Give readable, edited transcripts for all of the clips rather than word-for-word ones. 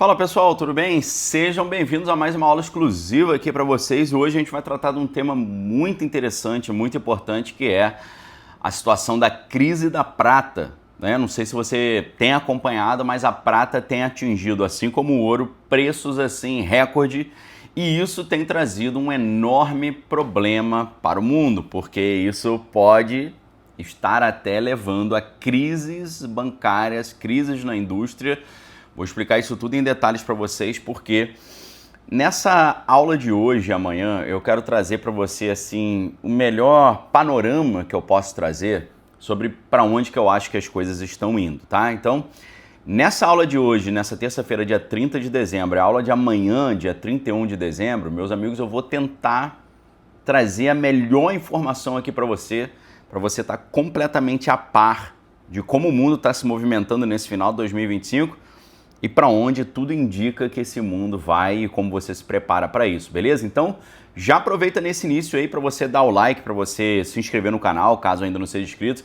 Fala pessoal, tudo bem? Sejam bem-vindos a mais uma aula exclusiva aqui para vocês. E hoje a gente vai tratar de um tema muito interessante, muito importante, que é a situação da crise da prata, né? Não sei se você tem acompanhado, mas a prata tem atingido, assim como o ouro, preços assim recorde, e isso tem trazido um enorme problema para o mundo, porque isso pode estar até levando a crises bancárias, crises na indústria. Vou explicar isso tudo em detalhes para vocês, porque nessa aula de hoje e amanhã eu quero trazer para você assim o melhor panorama que eu posso trazer sobre para onde que eu acho que as coisas estão indo, tá? Então, nessa aula de hoje, nessa terça-feira, dia 30 de dezembro, a aula de amanhã, dia 31 de dezembro, meus amigos, eu vou tentar trazer a melhor informação aqui para você estar completamente a par de como o mundo está se movimentando nesse final de 2025 e para onde tudo indica que esse mundo vai e como você se prepara para isso, beleza? Então, já aproveita nesse início aí para você dar o like, para você se inscrever no canal, caso ainda não seja inscrito,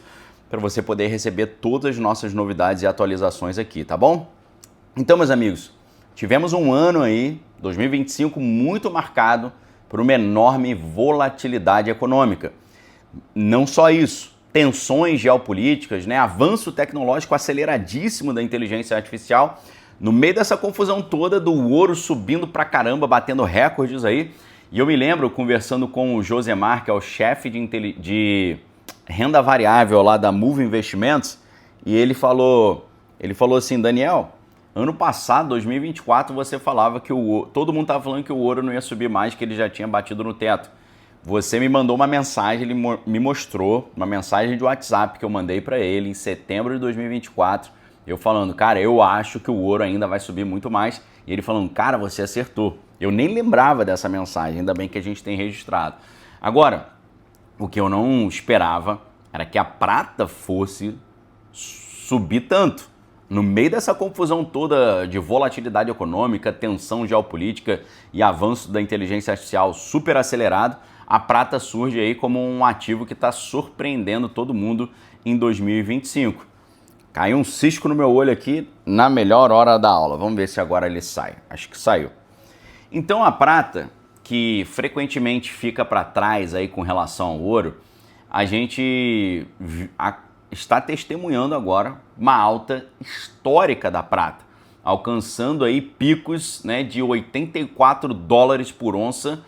para você poder receber todas as nossas novidades e atualizações aqui, tá bom? Então, meus amigos, tivemos um ano aí, 2025, muito marcado por uma enorme volatilidade econômica. Não só isso, tensões geopolíticas, né? Avanço tecnológico aceleradíssimo da inteligência artificial. No meio dessa confusão toda do ouro subindo pra caramba, batendo recordes aí. E eu me lembro conversando com o Josemar, que é o chefe de renda variável lá da Move Investimentos, e ele falou assim: Daniel, ano passado, 2024, você falava que todo mundo estava falando que o ouro não ia subir mais, que ele já tinha batido no teto. Você me mandou uma mensagem, ele me mostrou uma mensagem de WhatsApp que eu mandei para ele em setembro de 2024, eu falando, cara, eu acho que o ouro ainda vai subir muito mais. E ele falando, cara, você acertou. Eu nem lembrava dessa mensagem, ainda bem que a gente tem registrado. Agora, o que eu não esperava era que a prata fosse subir tanto. No meio dessa confusão toda de volatilidade econômica, tensão geopolítica e avanço da inteligência artificial super acelerado, a prata surge aí como um ativo que está surpreendendo todo mundo em 2025. Caiu um cisco no meu olho aqui na melhor hora da aula. Vamos ver se agora ele sai. Acho que saiu. Então a prata, que frequentemente fica para trás aí com relação ao ouro, a gente está testemunhando agora uma alta histórica da prata, alcançando aí picos, né, de 84 dólares por onça,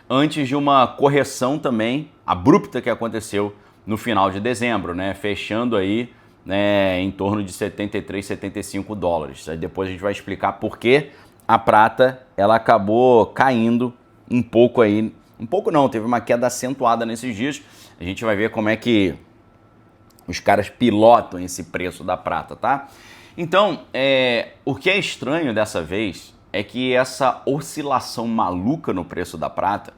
antes de uma correção também abrupta que aconteceu no final de dezembro, né, fechando aí, né, em torno de 73, 75 dólares. Aí depois a gente vai explicar por que a prata ela acabou caindo um pouco aí. Um pouco não, teve uma queda acentuada nesses dias. A gente vai ver como é que os caras pilotam esse preço da prata, tá? Então, o que é estranho dessa vez é que essa oscilação maluca no preço da prata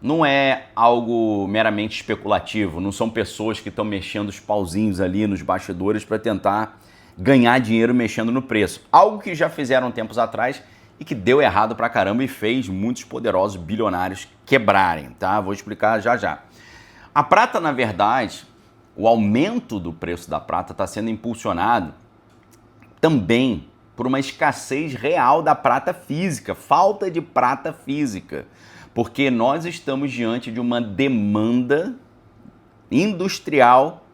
não é algo meramente especulativo, não são pessoas que estão mexendo os pauzinhos ali nos bastidores para tentar ganhar dinheiro mexendo no preço. Algo que já fizeram tempos atrás e que deu errado pra caramba e fez muitos poderosos bilionários quebrarem, tá? Vou explicar já já. A prata, na verdade, o aumento do preço da prata está sendo impulsionado também por uma escassez real da prata física, falta de prata física. Porque nós estamos diante de uma demanda industrial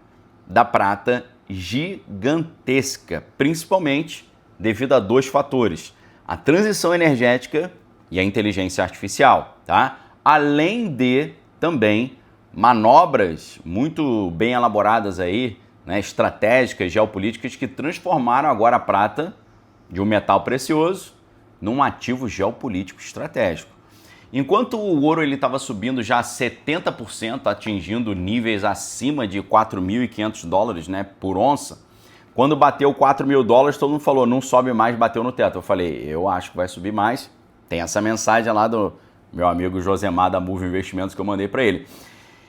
da prata gigantesca, principalmente devido a dois fatores: a transição energética e a inteligência artificial, tá? Além de também manobras muito bem elaboradas aí, né, estratégicas, geopolíticas, que transformaram agora a prata de um metal precioso num ativo geopolítico estratégico. Enquanto o ouro estava subindo já 70%, atingindo níveis acima de 4.500 dólares, né, por onça, quando bateu 4.000 dólares, todo mundo falou, não sobe mais, bateu no teto. Eu falei, eu acho que vai subir mais. Tem essa mensagem lá do meu amigo Josemar da Move Investimentos que eu mandei para ele.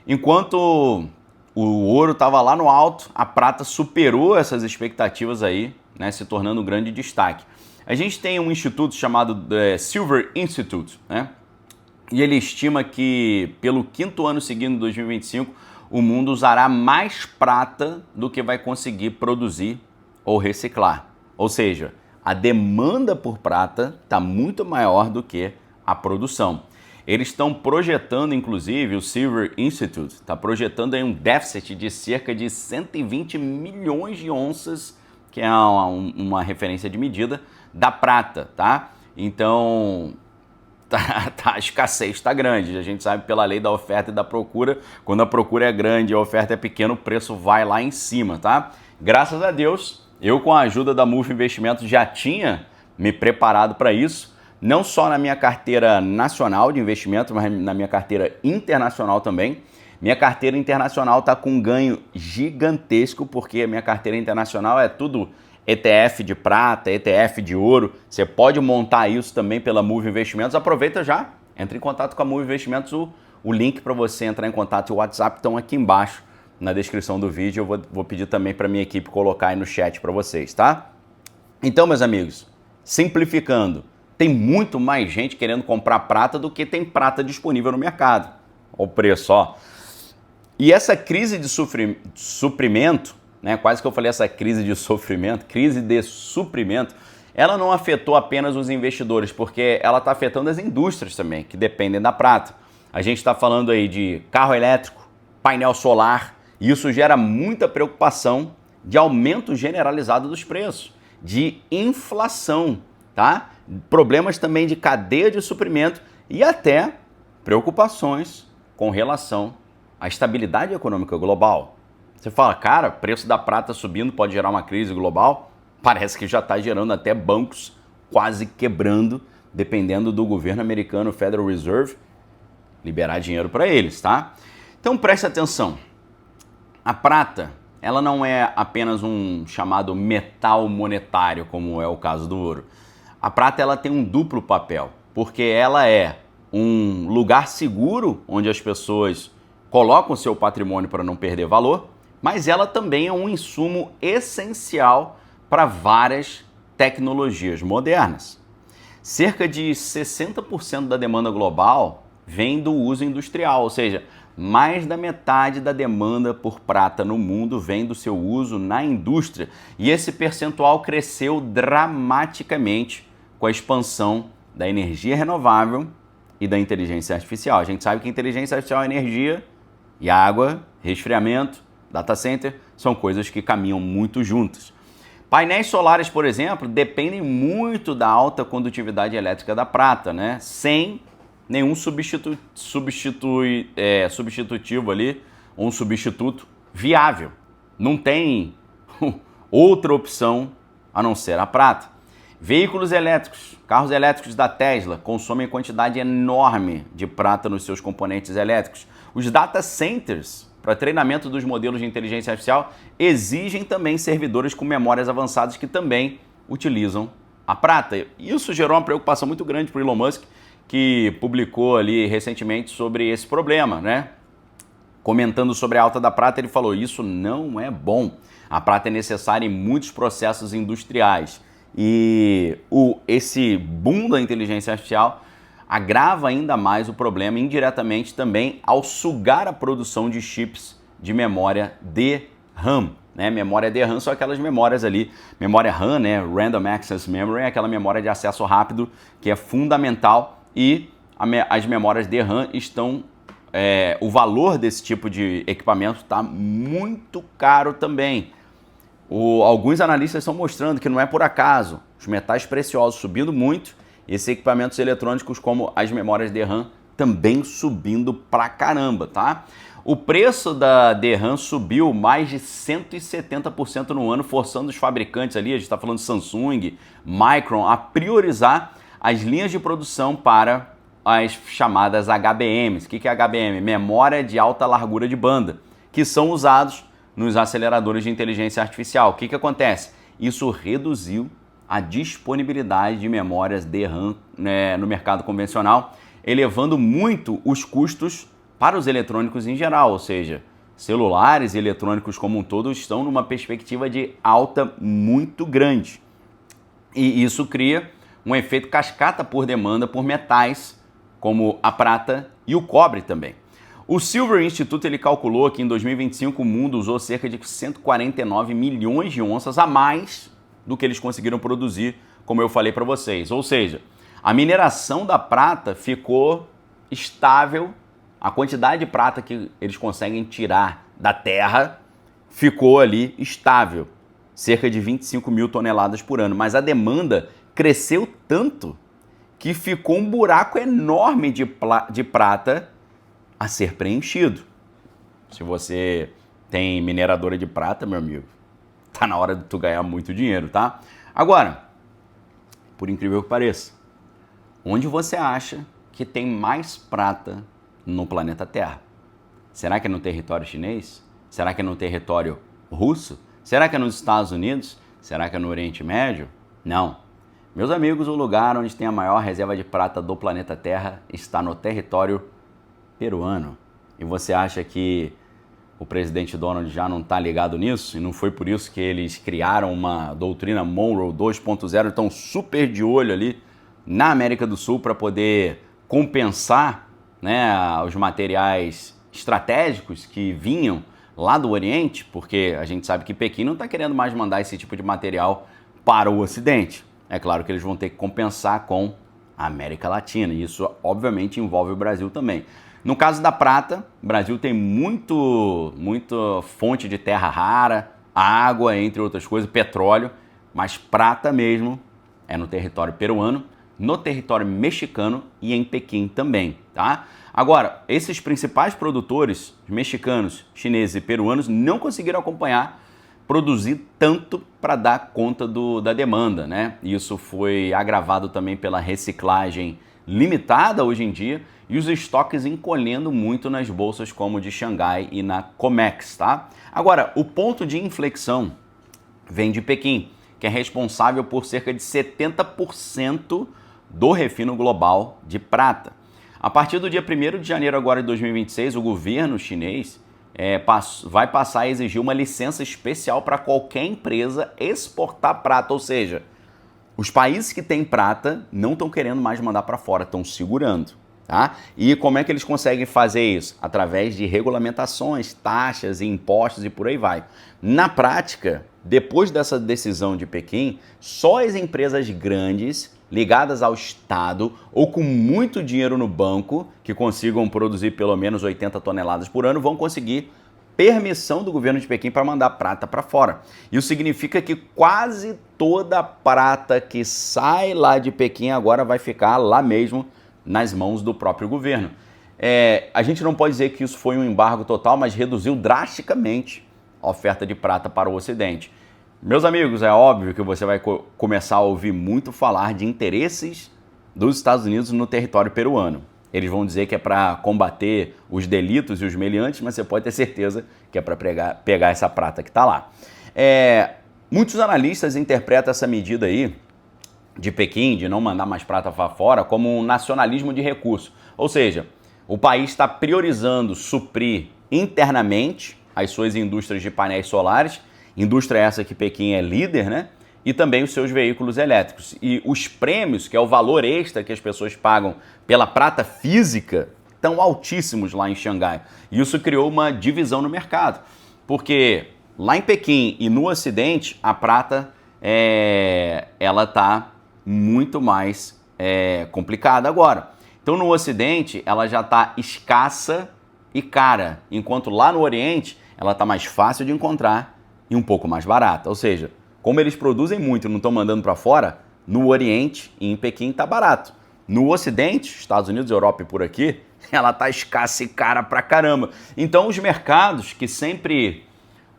Enquanto o ouro estava lá no alto, a prata superou essas expectativas aí, né, se tornando um grande destaque. A gente tem um instituto chamado Silver Institute, né? E ele estima que, pelo quinto ano seguido, em 2025, o mundo usará mais prata do que vai conseguir produzir ou reciclar. Ou seja, A demanda por prata está muito maior do que a produção. Eles estão projetando, inclusive, o Silver Institute está projetando aí um déficit de cerca de 120 milhões de onças, que é uma referência de medida, da prata, tá? Então, a escassez está grande. A gente sabe pela lei da oferta e da procura, quando a procura é grande e a oferta é pequena, o preço vai lá em cima, tá? Graças a Deus, eu com a ajuda da Move Investimentos já tinha me preparado para isso, não só na minha carteira nacional de investimento, mas na minha carteira internacional também. Minha carteira internacional está com um ganho gigantesco, porque a minha carteira internacional é tudo ETF de prata, ETF de ouro. Você pode montar isso também pela Move Investimentos. Aproveita já, entre em contato com a Move Investimentos. O link para você entrar em contato e o WhatsApp estão aqui embaixo na descrição do vídeo. Eu vou pedir também para minha equipe colocar aí no chat para vocês, tá? Então, meus amigos, simplificando, tem muito mais gente querendo comprar prata do que tem prata disponível no mercado. Olha o preço, ó. E essa crise de suprimento, né, quase que eu falei essa crise de sofrimento, crise de suprimento, ela não afetou apenas os investidores, porque ela está afetando as indústrias também, que dependem da prata. A gente está falando aí de carro elétrico, painel solar, e isso gera muita preocupação de aumento generalizado dos preços, de inflação, tá? Problemas também de cadeia de suprimento e até preocupações com relação à estabilidade econômica global. Você fala, cara, preço da prata subindo pode gerar uma crise global? Parece que já está gerando até bancos quase quebrando, dependendo do governo americano, Federal Reserve, liberar dinheiro para eles, tá? Então preste atenção, a prata, ela não é apenas um chamado metal monetário, como é o caso do ouro. A prata ela tem um duplo papel, porque ela é um lugar seguro onde as pessoas colocam o seu patrimônio para não perder valor, mas ela também é um insumo essencial para várias tecnologias modernas. Cerca de 60% da demanda global vem do uso industrial, ou seja, mais da metade da demanda por prata no mundo vem do seu uso na indústria. E esse percentual cresceu dramaticamente com a expansão da energia renovável e da inteligência artificial. A gente sabe que inteligência artificial é energia e água, resfriamento, data center, são coisas que caminham muito juntas. Painéis solares, por exemplo, dependem muito da alta condutividade elétrica da prata, né? Sem nenhum substitutivo ali, um substituto viável. Não tem outra opção a não ser a prata. Veículos elétricos, carros elétricos da Tesla consomem quantidade enorme de prata nos seus componentes elétricos. Os data centers, para treinamento dos modelos de inteligência artificial, exigem também servidores com memórias avançadas que também utilizam a prata. Isso gerou uma preocupação muito grande para o Elon Musk, que publicou ali recentemente sobre esse problema, né? Comentando sobre a alta da prata, ele falou, isso não é bom. A prata é necessária em muitos processos industriais. E esse boom da inteligência artificial agrava ainda mais o problema indiretamente também ao sugar a produção de chips de memória DRAM. Né? Memória DRAM são aquelas memórias ali, memória RAM, né? Random Access Memory, é aquela memória de acesso rápido que é fundamental e as memórias DRAM estão... o valor desse tipo de equipamento está muito caro também. Alguns analistas estão mostrando que não é por acaso, os metais preciosos subindo muito, esses equipamentos eletrônicos como as memórias DRAM também subindo pra caramba, tá? O preço da DRAM subiu mais de 170% no ano, forçando os fabricantes ali, a gente está falando de Samsung, Micron, a priorizar as linhas de produção para as chamadas HBMs. O que é HBM? Memória de alta largura de banda, que são usados nos aceleradores de inteligência artificial. O que acontece? Isso reduziu a disponibilidade de memórias DRAM, né, no mercado convencional, elevando muito os custos para os eletrônicos em geral, ou seja, celulares e eletrônicos como um todo estão numa perspectiva de alta muito grande. E isso cria um efeito cascata por demanda por metais como a prata e o cobre também. O Silver Institute ele calculou que em 2025 o mundo usou cerca de 149 milhões de onças a mais do que eles conseguiram produzir como eu falei para vocês. Ou seja, a mineração da prata ficou estável, a quantidade de prata que eles conseguem tirar da terra ficou ali estável, cerca de 25 mil toneladas por ano. Mas a demanda cresceu tanto que ficou um buraco enorme de prata a ser preenchido. Se você tem mineradora de prata, meu amigo, tá na hora de tu ganhar muito dinheiro, tá? Agora, por incrível que pareça, onde você acha que tem mais prata no planeta Terra? Será que é no território chinês? Será que é no território russo? Será que é nos Estados Unidos? Será que é no Oriente Médio? Não. Meus amigos, o lugar onde tem a maior reserva de prata do planeta Terra está no território peruano. E você acha que o presidente Donald já não está ligado nisso? E não foi por isso que eles criaram uma doutrina Monroe 2.0, estão super de olho ali na América do Sul para poder compensar, né, os materiais estratégicos que vinham lá do Oriente, porque a gente sabe que Pequim não está querendo mais mandar esse tipo de material para o Ocidente. É claro que eles vão ter que compensar com a América Latina, e isso obviamente envolve o Brasil também. No caso da prata, o Brasil tem muita fonte de terra rara, água, entre outras coisas, petróleo, mas prata mesmo é no território peruano, no território mexicano e em Pequim também, tá? Agora, esses principais produtores, mexicanos, chineses e peruanos, não conseguiram produzir tanto para dar conta da demanda, né? Isso foi agravado também pela reciclagem limitada hoje em dia e os estoques encolhendo muito nas bolsas como de Xangai e na Comex, tá? Agora, o ponto de inflexão vem de Pequim, que é responsável por cerca de 70% do refino global de prata. A partir do dia 1º de janeiro agora de 2026, o governo chinês vai passar a exigir uma licença especial para qualquer empresa exportar prata, ou seja, os países que têm prata não estão querendo mais mandar para fora, estão segurando, tá? E como é que eles conseguem fazer isso? Através de regulamentações, taxas e impostos e por aí vai. Na prática, depois dessa decisão de Pequim, só as empresas grandes ligadas ao Estado ou com muito dinheiro no banco, que consigam produzir pelo menos 80 toneladas por ano, vão conseguir permissão do governo de Pequim para mandar prata para fora. Isso significa que quase toda a prata que sai lá de Pequim agora vai ficar lá mesmo nas mãos do próprio governo. A gente não pode dizer que isso foi um embargo total, mas reduziu drasticamente a oferta de prata para o Ocidente. Meus amigos, é óbvio que você vai começar a ouvir muito falar de interesses dos Estados Unidos no território peruano. Eles vão dizer que é para combater os delitos e os meliantes, mas você pode ter certeza que é para pegar essa prata que está lá. Muitos analistas interpretam essa medida aí de Pequim, de não mandar mais prata para fora, como um nacionalismo de recurso. Ou seja, o país está priorizando suprir internamente as suas indústrias de painéis solares, indústria essa que Pequim é líder, né? E também os seus veículos elétricos. E os prêmios, que é o valor extra que as pessoas pagam pela prata física, estão altíssimos lá em Xangai. E isso criou uma divisão no mercado. Porque lá em Pequim e no Ocidente, a prata ela está muito mais complicada agora. Então no Ocidente, ela já está escassa e cara, enquanto lá no Oriente, ela está mais fácil de encontrar e um pouco mais barata. Ou seja, como eles produzem muito e não estão mandando para fora, no Oriente e em Pequim está barato. No Ocidente, Estados Unidos, Europa e por aqui, ela está escassa e cara pra caramba. Então os mercados que sempre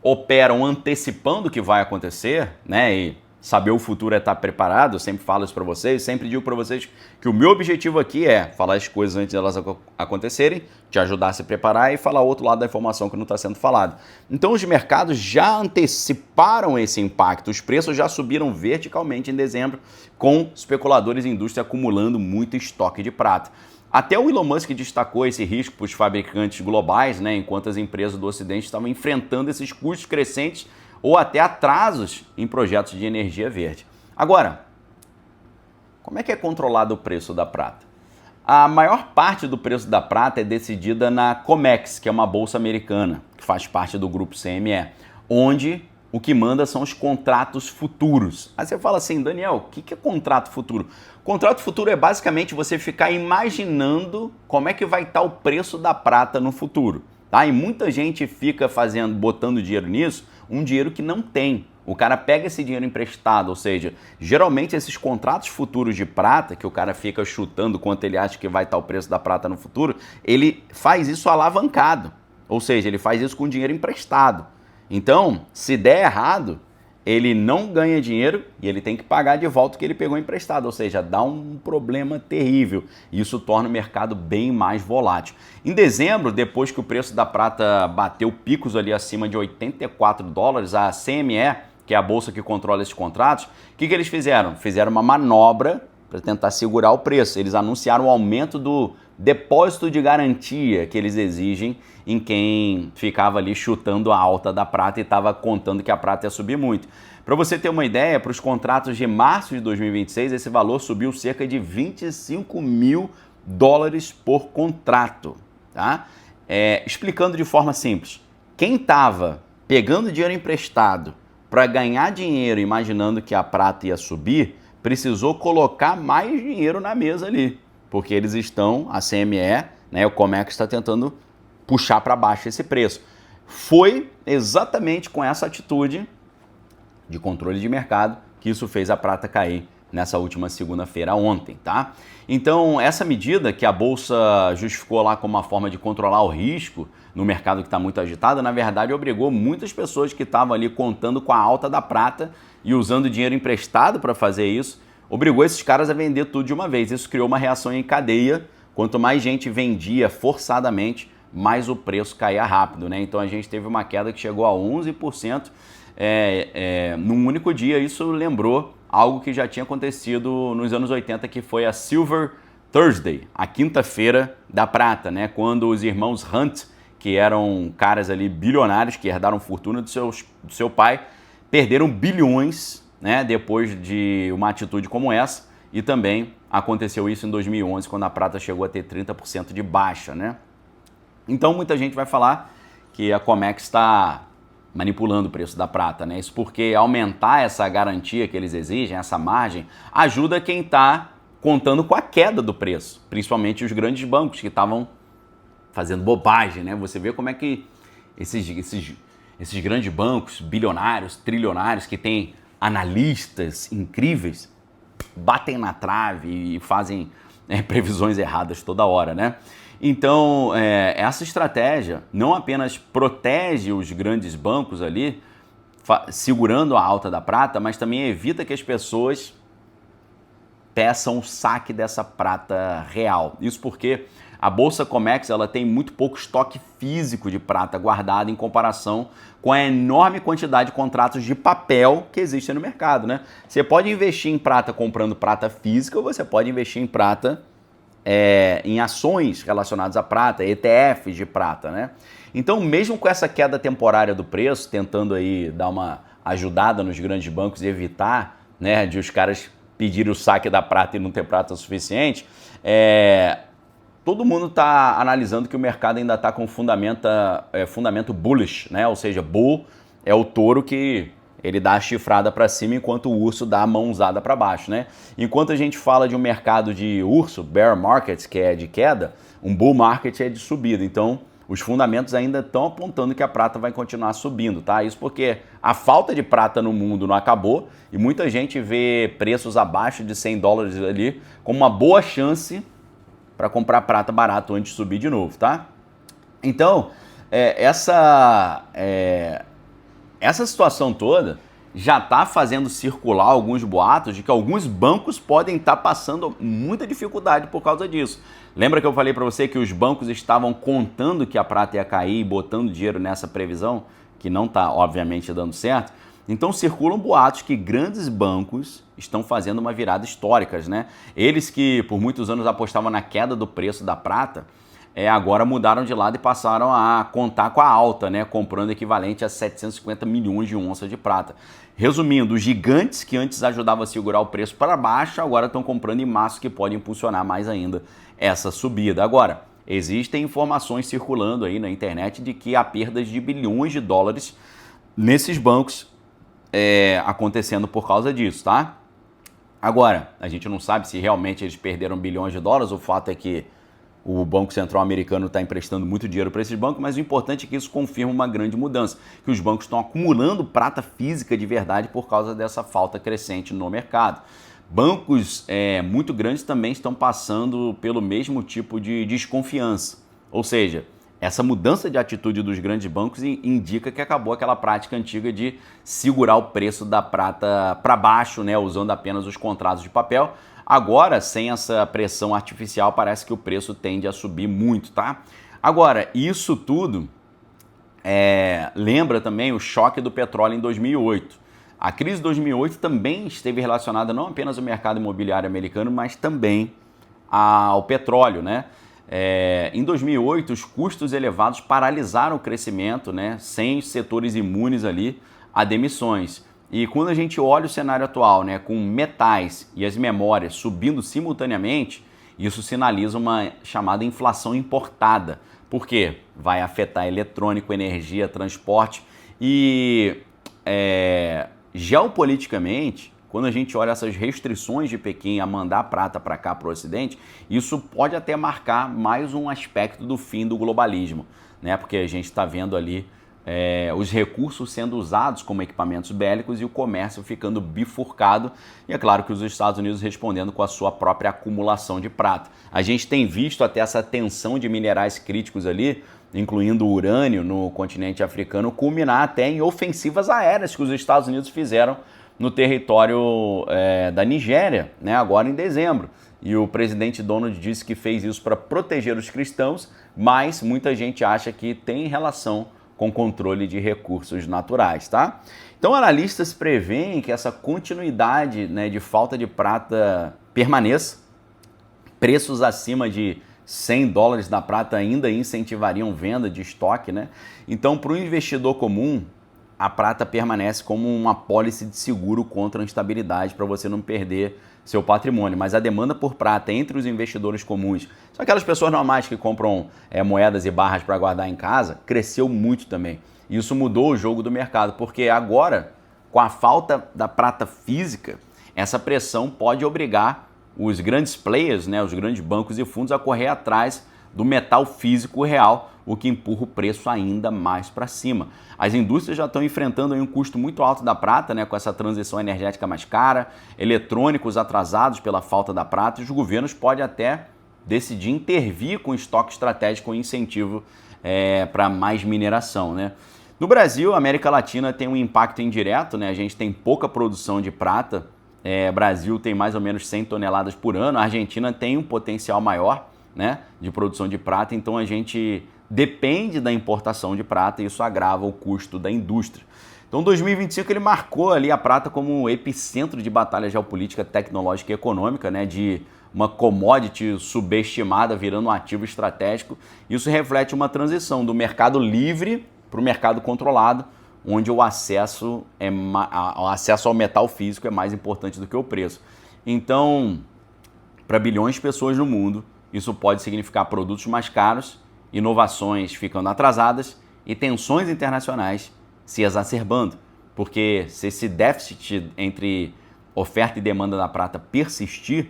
operam antecipando o que vai acontecer, né, e saber o futuro é estar preparado, eu sempre falo isso para vocês, sempre digo para vocês que o meu objetivo aqui é falar as coisas antes de elas acontecerem, te ajudar a se preparar e falar o outro lado da informação que não está sendo falado. Então os mercados já anteciparam esse impacto, os preços já subiram verticalmente em dezembro, com especuladores e indústria acumulando muito estoque de prata. Até o Elon Musk destacou esse risco para os fabricantes globais, né, enquanto as empresas do Ocidente estavam enfrentando esses custos crescentes ou até atrasos em projetos de energia verde. Agora, como é que é controlado o preço da prata? A maior parte do preço da prata é decidida na Comex, que é uma bolsa americana, que faz parte do grupo CME, onde o que manda são os contratos futuros. Aí você fala assim, Daniel, o que é contrato futuro? Contrato futuro é basicamente você ficar imaginando como é que vai estar o preço da prata no futuro. Tá? E muita gente fica botando dinheiro nisso, um dinheiro que não tem. O cara pega esse dinheiro emprestado, ou seja, geralmente esses contratos futuros de prata, que o cara fica chutando quanto ele acha que vai estar o preço da prata no futuro, ele faz isso alavancado. Ou seja, ele faz isso com dinheiro emprestado. Então, se der errado, ele não ganha dinheiro e ele tem que pagar de volta o que ele pegou emprestado, ou seja, dá um problema terrível. Isso torna o mercado bem mais volátil. Em dezembro, depois que o preço da prata bateu picos ali acima de $84, a CME, que é a bolsa que controla esses contratos, o que eles fizeram? Fizeram uma manobra para tentar segurar o preço. Eles anunciaram o aumento do depósito de garantia que eles exigem em quem ficava ali chutando a alta da prata e estava contando que a prata ia subir muito. Para você ter uma ideia, para os contratos de março de 2026, esse valor subiu cerca de $25 mil por contrato. Tá? Explicando de forma simples, quem estava pegando dinheiro emprestado para ganhar dinheiro imaginando que a prata ia subir, precisou colocar mais dinheiro na mesa ali, porque eles estão, a CME, né, o Comex está tentando puxar para baixo esse preço. Foi exatamente com essa atitude de controle de mercado que isso fez a prata cair nessa última segunda-feira ontem, tá? Então, essa medida que a Bolsa justificou lá como uma forma de controlar o risco no mercado que está muito agitado, na verdade obrigou muitas pessoas que estavam ali contando com a alta da prata e usando dinheiro emprestado para fazer isso, obrigou esses caras a vender tudo de uma vez. Isso criou uma reação em cadeia. Quanto mais gente vendia forçadamente, mais o preço caía rápido, né? Então a gente teve uma queda que chegou a 11% num único dia. Isso lembrou algo que já tinha acontecido nos anos 80, que foi a Silver Thursday, a quinta-feira da prata, né? Quando os irmãos Hunt, que eram caras ali bilionários, que herdaram fortuna do seu pai, perderam bilhões, né, depois de uma atitude como essa. E também aconteceu isso em 2011, quando a prata chegou a ter 30% de baixa, né? Então muita gente vai falar que a Comex está manipulando o preço da prata, né? Isso porque aumentar essa garantia que eles exigem, essa margem, ajuda quem está contando com a queda do preço, principalmente os grandes bancos que estavam fazendo bobagem, né? Você vê como é que esses grandes bancos, bilionários, trilionários, que têm analistas incríveis, batem na trave e fazem previsões erradas toda hora, né? Então, essa estratégia não apenas protege os grandes bancos ali, segurando a alta da prata, mas também evita que as pessoas peçam o saque dessa prata real. Isso porque a Bolsa Comex ela tem muito pouco estoque físico de prata guardado em comparação com a enorme quantidade de contratos de papel que existem no mercado, né? Você pode investir em prata comprando prata física ou você pode investir em prata em ações relacionadas à prata, ETFs de prata, né? Então, mesmo com essa queda temporária do preço, tentando aí dar uma ajudada nos grandes bancos e evitar, né, de os caras pedirem o saque da prata e não ter prata suficiente, todo mundo está analisando que o mercado ainda está com fundamento bullish, né? Ou seja, bull é o touro que ele dá a chifrada para cima enquanto o urso dá a mãozada para baixo, né? Enquanto a gente fala de um mercado de urso, bear market, que é de queda, um bull market é de subida. Então, os fundamentos ainda estão apontando que a prata vai continuar subindo, tá? Isso porque a falta de prata no mundo não acabou e muita gente vê preços abaixo de $100 ali como uma boa chance para comprar prata barato antes de subir de novo, tá? Então, essa situação toda já está fazendo circular alguns boatos de que alguns bancos podem estar passando muita dificuldade por causa disso. Lembra que eu falei para você que os bancos estavam contando que a prata ia cair e botando dinheiro nessa previsão, que não está, obviamente, dando certo? Então circulam boatos que grandes bancos estão fazendo uma virada histórica, né? Eles que por muitos anos apostavam na queda do preço da prata, agora mudaram de lado e passaram a contar com a alta, né? Comprando equivalente a 750 milhões de onças de prata. Resumindo, os gigantes que antes ajudavam a segurar o preço para baixo, agora estão comprando em massa, que podem impulsionar mais ainda essa subida. Agora, existem informações circulando aí na internet de que há perdas de bilhões de dólares nesses bancos acontecendo por causa disso, tá? Agora, a gente não sabe se realmente eles perderam bilhões de dólares, o fato é que o Banco Central americano está emprestando muito dinheiro para esses bancos, mas o importante é que isso confirma uma grande mudança, que os bancos estão acumulando prata física de verdade por causa dessa falta crescente no mercado. Bancos muito grandes também estão passando pelo mesmo tipo de desconfiança, ou seja, essa mudança de atitude dos grandes bancos indica que acabou aquela prática antiga de segurar o preço da prata para baixo, né, usando apenas os contratos de papel. Agora, sem essa pressão artificial, parece que o preço tende a subir muito, tá? Agora, isso tudo lembra também o choque do petróleo em 2008. A crise de 2008 também esteve relacionada não apenas ao mercado imobiliário americano, mas também ao petróleo, né? Em 2008, os custos elevados paralisaram o crescimento, né, sem setores imunes ali a demissões. E quando a gente olha o cenário atual, né, com metais e as memórias subindo simultaneamente, isso sinaliza uma chamada inflação importada. Por quê? Vai afetar eletrônico, energia, transporte e geopoliticamente, quando a gente olha essas restrições de Pequim a mandar prata para cá, para o Ocidente, isso pode até marcar mais um aspecto do fim do globalismo, né? Porque a gente está vendo ali os recursos sendo usados como equipamentos bélicos e o comércio ficando bifurcado. E é claro que os Estados Unidos respondendo com a sua própria acumulação de prata. A gente tem visto até essa tensão de minerais críticos ali, incluindo o urânio no continente africano, culminar até em ofensivas aéreas que os Estados Unidos fizeram no território da Nigéria, né, agora em dezembro. E o presidente Donald disse que fez isso para proteger os cristãos, mas muita gente acha que tem relação com controle de recursos naturais, tá? Então, analistas preveem que essa continuidade, né, de falta de prata permaneça, preços acima de $100 da prata ainda incentivariam venda de estoque, né? Então, para o investidor comum, a prata permanece como uma apólice de seguro contra a instabilidade para você não perder seu patrimônio. Mas a demanda por prata entre os investidores comuns, são aquelas pessoas normais que compram moedas e barras para guardar em casa, cresceu muito também. Isso mudou o jogo do mercado, porque agora, com a falta da prata física, essa pressão pode obrigar os grandes players, né, os grandes bancos e fundos a correr atrás do metal físico real, o que empurra o preço ainda mais para cima. As indústrias já estão enfrentando aí um custo muito alto da prata, né, com essa transição energética mais cara, eletrônicos atrasados pela falta da prata, e os governos podem até decidir intervir com estoque estratégico e incentivo para mais mineração, né? No Brasil, a América Latina tem um impacto indireto, né? A gente tem pouca produção de prata, Brasil tem mais ou menos 100 toneladas por ano, a Argentina tem um potencial maior, né, de produção de prata, então a gente depende da importação de prata e isso agrava o custo da indústria. Então 2025 ele marcou ali a prata como um epicentro de batalha geopolítica, tecnológica e econômica, né, de uma commodity subestimada virando um ativo estratégico. Isso reflete uma transição do mercado livre para o mercado controlado, onde o acesso ao metal físico é mais importante do que o preço. Então, para bilhões de pessoas no mundo, isso pode significar produtos mais caros, inovações ficando atrasadas e tensões internacionais se exacerbando. Porque se esse déficit entre oferta e demanda da prata persistir,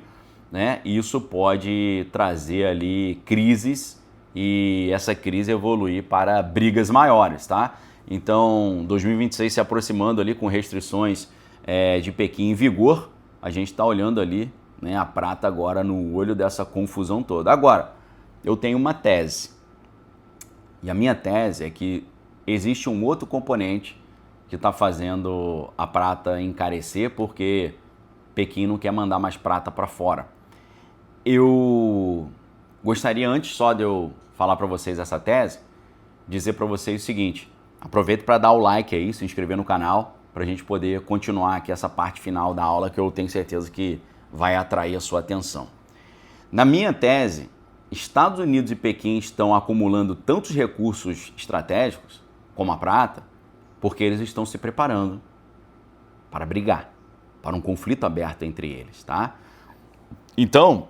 né, isso pode trazer ali crises e essa crise evoluir para brigas maiores, tá? Então, 2026 se aproximando ali com restrições de Pequim em vigor, a gente está olhando ali, né, a prata agora no olho dessa confusão toda. Agora, eu tenho uma tese. E a minha tese é que existe um outro componente que está fazendo a prata encarecer, porque Pequim não quer mandar mais prata para fora. Eu gostaria, antes só de eu falar para vocês essa tese, dizer para vocês o seguinte: aproveita para dar o like aí, se inscrever no canal, para a gente poder continuar aqui essa parte final da aula que eu tenho certeza que vai atrair a sua atenção. Na minha tese, Estados Unidos e Pequim estão acumulando tantos recursos estratégicos, como a prata, porque eles estão se preparando para brigar, para um conflito aberto entre eles, tá? Então,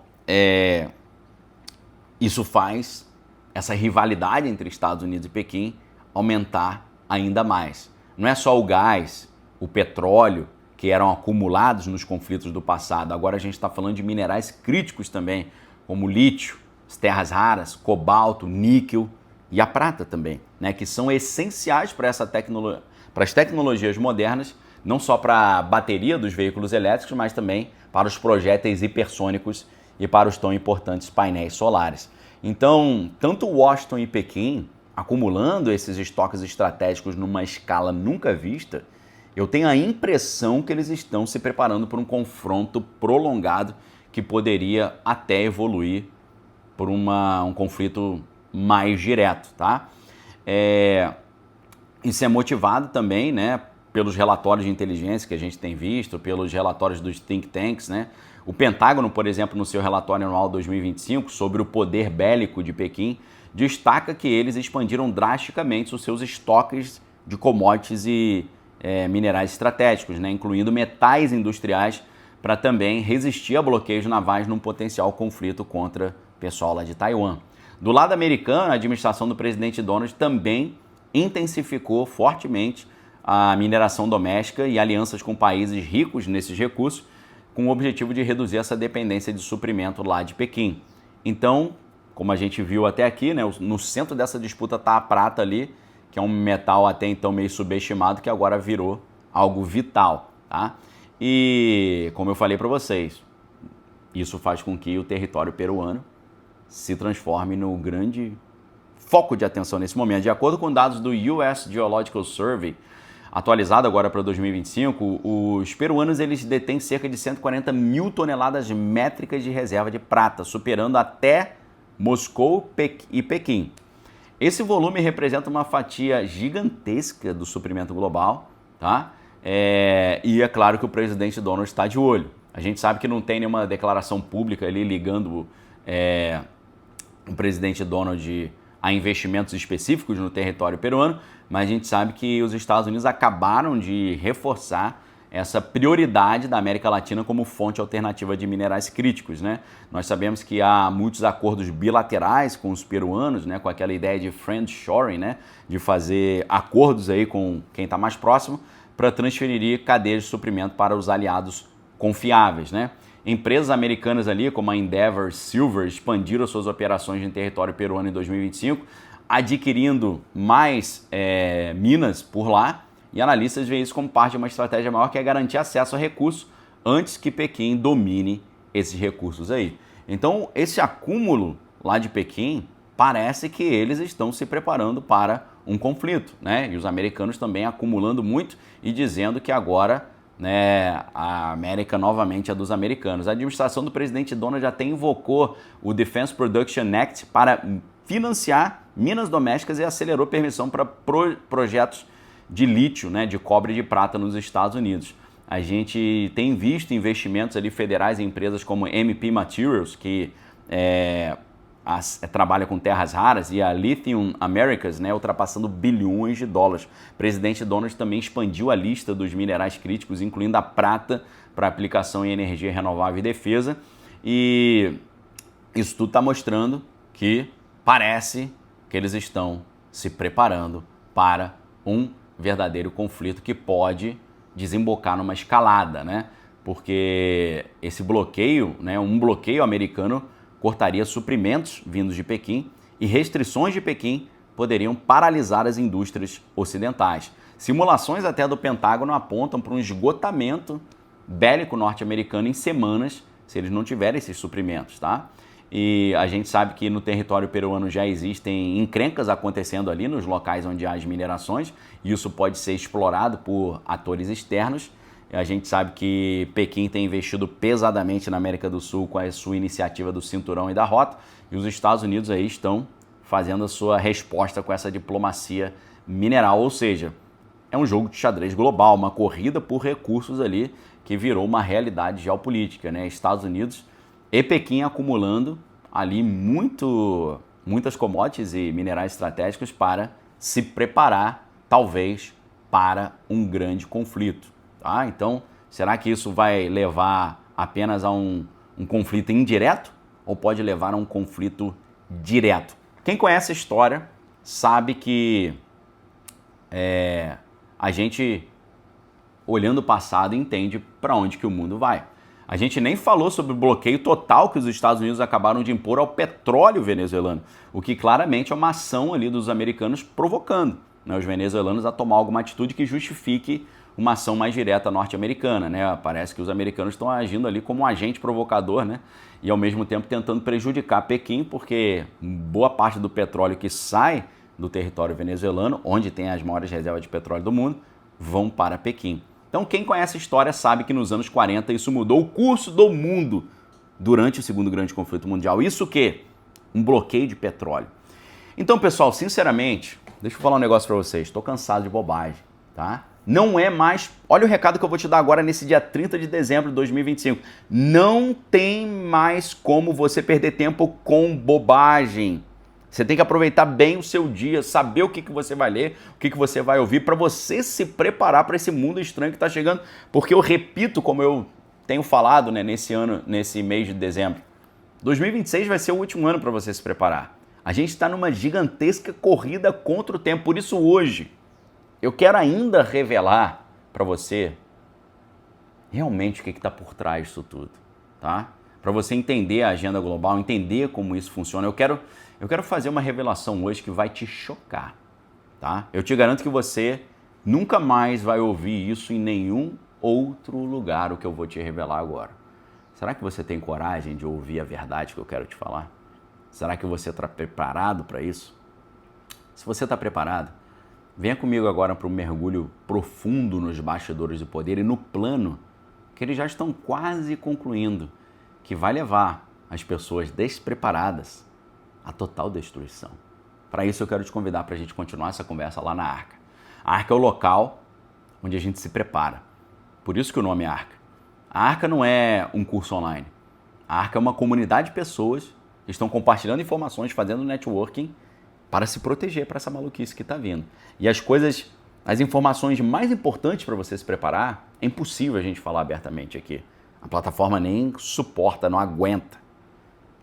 isso faz essa rivalidade entre Estados Unidos e Pequim aumentar ainda mais. Não é só o gás, o petróleo, que eram acumulados nos conflitos do passado. Agora a gente está falando de minerais críticos também, como lítio, as terras raras, cobalto, níquel e a prata também, né, que são essenciais para as tecnologias modernas, não só para a bateria dos veículos elétricos, mas também para os projéteis hipersônicos e para os tão importantes painéis solares. Então, tanto Washington e Pequim, acumulando esses estoques estratégicos numa escala nunca vista, eu tenho a impressão que eles estão se preparando para um confronto prolongado que poderia até evoluir por um conflito mais direto, tá? Isso é motivado também, né, pelos relatórios de inteligência que a gente tem visto, pelos relatórios dos think tanks, né? O Pentágono, por exemplo, no seu relatório anual 2025 sobre o poder bélico de Pequim, destaca que eles expandiram drasticamente os seus estoques de commodities e minerais estratégicos, né, incluindo metais industriais, para também resistir a bloqueios navais num potencial conflito contra o pessoal lá de Taiwan. Do lado americano, a administração do presidente Donald também intensificou fortemente a mineração doméstica e alianças com países ricos nesses recursos, com o objetivo de reduzir essa dependência de suprimento lá de Pequim. Então, como a gente viu até aqui, né, no centro dessa disputa está a prata ali, que é um metal até então meio subestimado, que agora virou algo vital, tá? E, como eu falei para vocês, isso faz com que o território peruano se transforme no grande foco de atenção nesse momento. De acordo com dados do US Geological Survey, atualizado agora para 2025, os peruanos eles detêm cerca de 140 mil toneladas métricas de reserva de prata, superando até Moscou e Pequim. Esse volume representa uma fatia gigantesca do suprimento global, tá? E é claro que o presidente Donald está de olho. A gente sabe que não tem nenhuma declaração pública ali ligando o presidente Donald a investimentos específicos no território peruano, mas a gente sabe que os Estados Unidos acabaram de reforçar essa prioridade da América Latina como fonte alternativa de minerais críticos, né? Nós sabemos que há muitos acordos bilaterais com os peruanos, né? Com aquela ideia de friendshoring, né? De fazer acordos aí com quem está mais próximo para transferir cadeias de suprimento para os aliados confiáveis, né? Empresas americanas ali, como a Endeavour Silver, expandiram suas operações em território peruano em 2025, adquirindo mais minas por lá, e analistas veem isso como parte de uma estratégia maior, que é garantir acesso a recursos antes que Pequim domine esses recursos aí. Então, esse acúmulo lá de Pequim, parece que eles estão se preparando para um conflito, né? E os americanos também acumulando muito e dizendo que agora, né, a América novamente é dos americanos. A administração do presidente Donald já até invocou o Defense Production Act para financiar minas domésticas e acelerou permissão para projetos de lítio, né, de cobre e de prata nos Estados Unidos. A gente tem visto investimentos ali federais em empresas como MP Materials, que trabalha com terras raras, e a Lithium Americas, né, ultrapassando bilhões de dólares. O presidente Donald também expandiu a lista dos minerais críticos, incluindo a prata, para aplicação em energia renovável e defesa. E isso tudo está mostrando que parece que eles estão se preparando para um verdadeiro conflito que pode desembocar numa escalada, né? Porque esse bloqueio, né, um bloqueio americano cortaria suprimentos vindos de Pequim e restrições de Pequim poderiam paralisar as indústrias ocidentais. Simulações até do Pentágono apontam para um esgotamento bélico norte-americano em semanas se eles não tiverem esses suprimentos, tá? E a gente sabe que no território peruano já existem encrencas acontecendo ali nos locais onde há as minerações, e isso pode ser explorado por atores externos. A gente sabe que Pequim tem investido pesadamente na América do Sul com a sua iniciativa do Cinturão e da Rota, e os Estados Unidos aí estão fazendo a sua resposta com essa diplomacia mineral, ou seja, é um jogo de xadrez global, uma corrida por recursos ali que virou uma realidade geopolítica, né? Estados Unidos e Pequim acumulando ali muitas commodities e minerais estratégicos para se preparar, talvez, para um grande conflito. Tá? Então, será que isso vai levar apenas a um conflito indireto ou pode levar a um conflito direto? Quem conhece a história sabe que a gente olhando o passado, entende para onde que o mundo vai. A gente nem falou sobre o bloqueio total que os Estados Unidos acabaram de impor ao petróleo venezuelano, o que claramente é uma ação ali dos americanos provocando, né, os venezuelanos a tomar alguma atitude que justifique uma ação mais direta norte-americana, né? Parece que os americanos estão agindo ali como um agente provocador, né? E ao mesmo tempo tentando prejudicar Pequim, porque boa parte do petróleo que sai do território venezuelano, onde tem as maiores reservas de petróleo do mundo, vão para Pequim. Então quem conhece a história sabe que nos anos 40 isso mudou o curso do mundo durante o segundo grande conflito mundial. Isso o quê? Um bloqueio de petróleo. Então, pessoal, sinceramente, deixa eu falar um negócio para vocês, estou cansado de bobagem, tá? Não é mais... Olha o recado que eu vou te dar agora nesse dia 30 de dezembro de 2025. Não tem mais como você perder tempo com bobagem. Você tem que aproveitar bem o seu dia, saber o que você vai ler, o que você vai ouvir, para você se preparar para esse mundo estranho que está chegando. Porque eu repito, como eu tenho falado, né, nesse mês de dezembro, 2026 vai ser o último ano para você se preparar. A gente está numa gigantesca corrida contra o tempo. Por isso hoje eu quero ainda revelar para você realmente o que está por trás disso tudo, tá? Para você entender a agenda global, entender como isso funciona. Eu quero fazer uma revelação hoje que vai te chocar, tá? Eu te garanto que você nunca mais vai ouvir isso em nenhum outro lugar, o que eu vou te revelar agora. Será que você tem coragem de ouvir a verdade que eu quero te falar? Será que você está preparado para isso? Se você está preparado, venha comigo agora para um mergulho profundo nos bastidores do poder e no plano que eles já estão quase concluindo, que vai levar as pessoas despreparadas à total destruição. Para isso eu quero te convidar para a gente continuar essa conversa lá na Arca. A Arca é o local onde a gente se prepara. Por isso que o nome é Arca. A Arca não é um curso online. A Arca é uma comunidade de pessoas que estão compartilhando informações, fazendo networking para se proteger para essa maluquice que está vindo. E as informações mais importantes para você se preparar, é impossível a gente falar abertamente aqui. A plataforma nem suporta, não aguenta.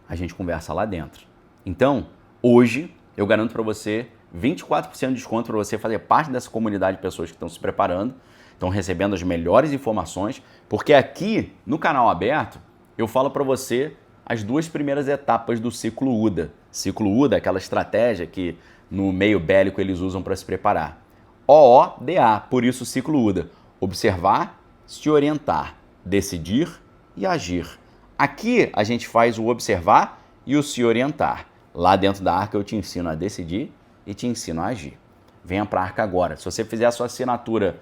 A gente conversa lá dentro. Então, hoje, eu garanto para você 24% de desconto para você fazer parte dessa comunidade de pessoas que estão se preparando, estão recebendo as melhores informações, porque aqui, no canal aberto, eu falo para você as duas primeiras etapas do ciclo UDA. Ciclo UDA é aquela estratégia que no meio bélico eles usam para se preparar. OODA, por isso ciclo UDA. Observar, se orientar, decidir e agir. Aqui a gente faz o observar e o se orientar. Lá dentro da Arca eu te ensino a decidir e te ensino a agir. Venha para a Arca agora. Se você fizer a sua assinatura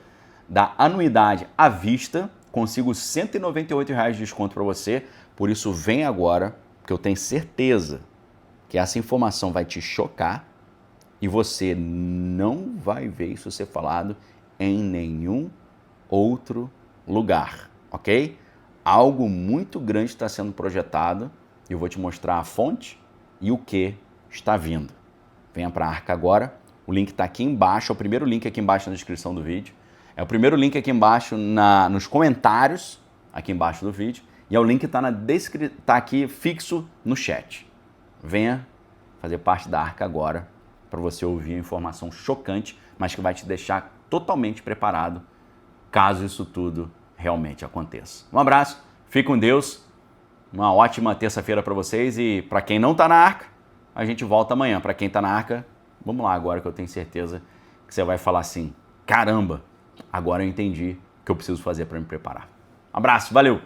da anuidade à vista, consigo R$ 198 de desconto para você. Por isso, vem agora, porque eu tenho certeza que essa informação vai te chocar e você não vai ver isso ser falado em nenhum outro lugar, ok? Algo muito grande está sendo projetado e eu vou te mostrar a fonte e o que está vindo. Venha para a Arca agora. O link está aqui embaixo, é o primeiro link aqui embaixo na descrição do vídeo. É o primeiro link aqui embaixo nos comentários, aqui embaixo do vídeo. E é o link que está aqui fixo no chat. Venha fazer parte da Arca agora para você ouvir a informação chocante, mas que vai te deixar totalmente preparado caso isso tudo realmente aconteça. Um abraço, fique com Deus, uma ótima terça-feira para vocês e para quem não está na Arca, a gente volta amanhã. Para quem está na Arca, vamos lá agora que eu tenho certeza que você vai falar assim, caramba, agora eu entendi o que eu preciso fazer para me preparar. Um abraço, valeu!